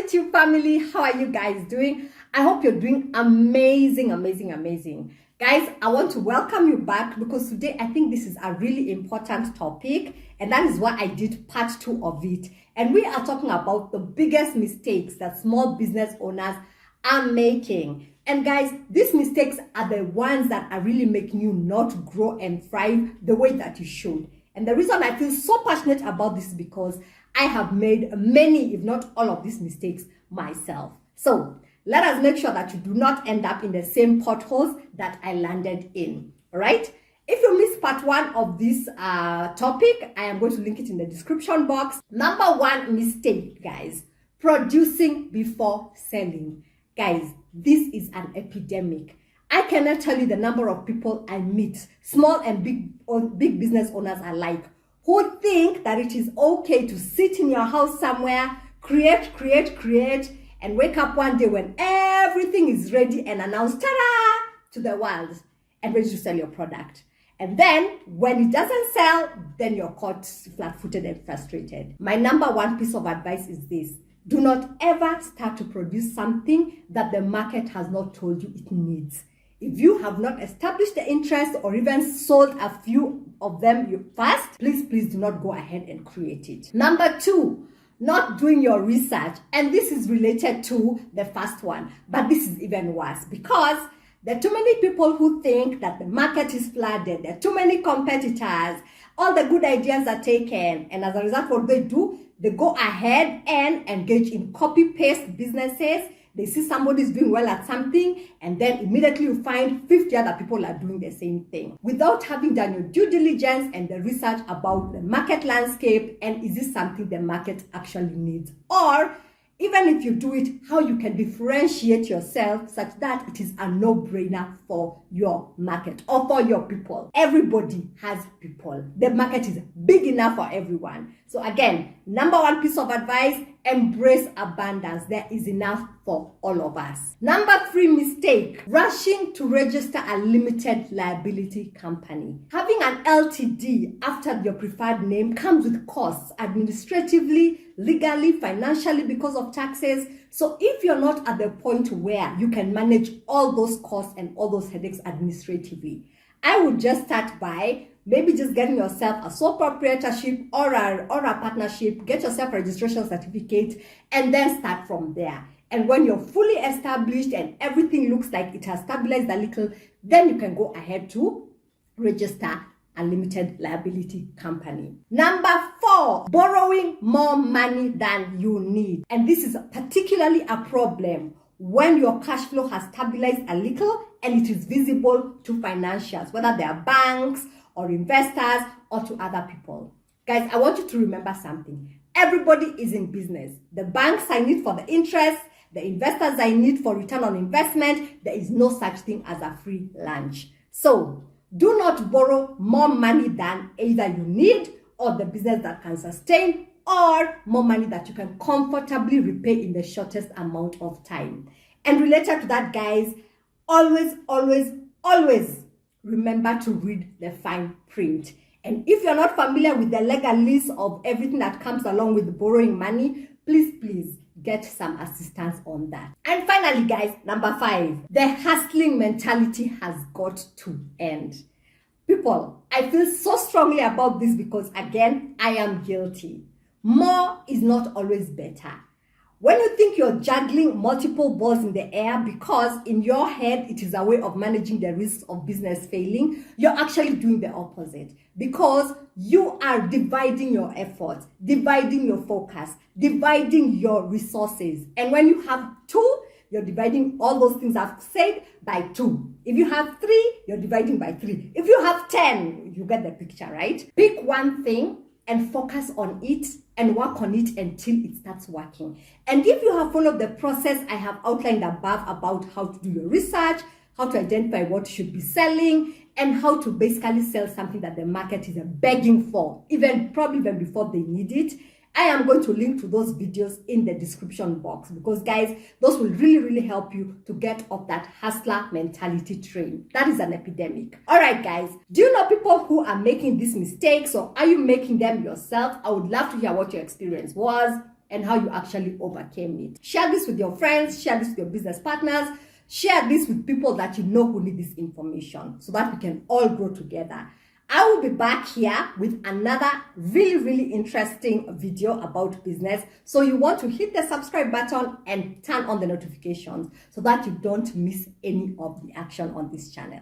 YouTube family, how are you guys doing? I hope you're doing amazing. Guys, I want to welcome you back because today I think this is a really important topic, and that is why I did part 2 of it. And we are talking about the biggest mistakes that small business owners are making. And guys, these mistakes are the ones that are really making you not grow and thrive the way that you should. And the reason I feel so passionate about this is because I have made many, if not all of these mistakes myself. So let us make sure that you do not end up in the same potholes that I landed in. All right? If you missed part 1 of this topic, I am going to link it in the description box. Number 1 mistake, guys, producing before selling. Guys, this is an epidemic. I cannot tell you the number of people I meet, small and big business owners alike, who think that it is okay to sit in your house somewhere, create, and wake up one day when everything is ready and announce, ta-da, to the world and ready to sell your product. And then when it doesn't sell, then you're caught flat-footed and frustrated. My number 1 piece of advice is this. Do not ever start to produce something that the market has not told you it needs. If you have not established the interest or even sold a few of them first, please do not go ahead and create it. Number 2, not doing your research. And this is related to the first one, but this is even worse because there are too many people who think that the market is flooded. There are too many competitors. All the good ideas are taken. And as a result, what they do, they go ahead and engage in copy-paste businesses. They see somebody is doing well at something, and then immediately you find 50 other people are doing the same thing without having done your due diligence and the research about the market landscape and is this something the market actually needs, or even if you do it, how you can differentiate yourself such that it is a no-brainer for your market or for your people. Everybody has people. The market is big enough for everyone. So again, number 1 piece of advice, embrace abundance. There is enough for all of us. Number 3 mistake, rushing to register a limited liability company. Having an LTD after your preferred name comes with costs administratively, legally, financially because of taxes. So if you're not at the point where you can manage all those costs and all those headaches administratively, I would just start by maybe just getting yourself a sole proprietorship or a partnership, get yourself a registration certificate, and then start from there. And when you're fully established and everything looks like it has stabilized a little, then you can go ahead to register a limited liability company. Number 4, borrowing more money than you need. And this is particularly a problem when your cash flow has stabilized a little and it is visible to financials, whether they are banks or investors or to other people. Guys, I want you to remember something. Everybody is in business. The banks are in it for the interest. The investors are in it for return on investment. There is no such thing as a free lunch. So do not borrow more money than either you need or the business that can sustain, or more money that you can comfortably repay in the shortest amount of time. And related to that, guys, always remember to read the fine print. And if you're not familiar with the legalese of everything that comes along with borrowing money, please get some assistance on that. And finally, guys, number 5, the hustling mentality has got to end. People, I feel so strongly about this because, again, I am guilty. More is not always better. When you think you're juggling multiple balls in the air because in your head it is a way of managing the risks of business failing, you're actually doing the opposite because you are dividing your efforts, dividing your focus, dividing your resources. And when you have 2, you're dividing all those things I've said by 2. If you have 3, you're dividing by 3. If you have 10, you get the picture, right? Pick one thing and focus on it and work on it until it starts working. And if you have followed the process I have outlined above about how to do your research, how to identify what you should be selling, and how to basically sell something that the market is begging for, probably even before they need it, I am going to link to those videos in the description box because, guys, those will really help you to get off that hustler mentality train. That is an epidemic. All right, guys, do you know people who are making these mistakes, or are you making them yourself? I would love to hear what your experience was. and how you actually overcame it. Share this with your friends, share this with your business partners, share this with people that you know who need this information so that we can all grow together. I will be back here with another really interesting video about business. So you want to hit the subscribe button and turn on the notifications so that you don't miss any of the action on this channel.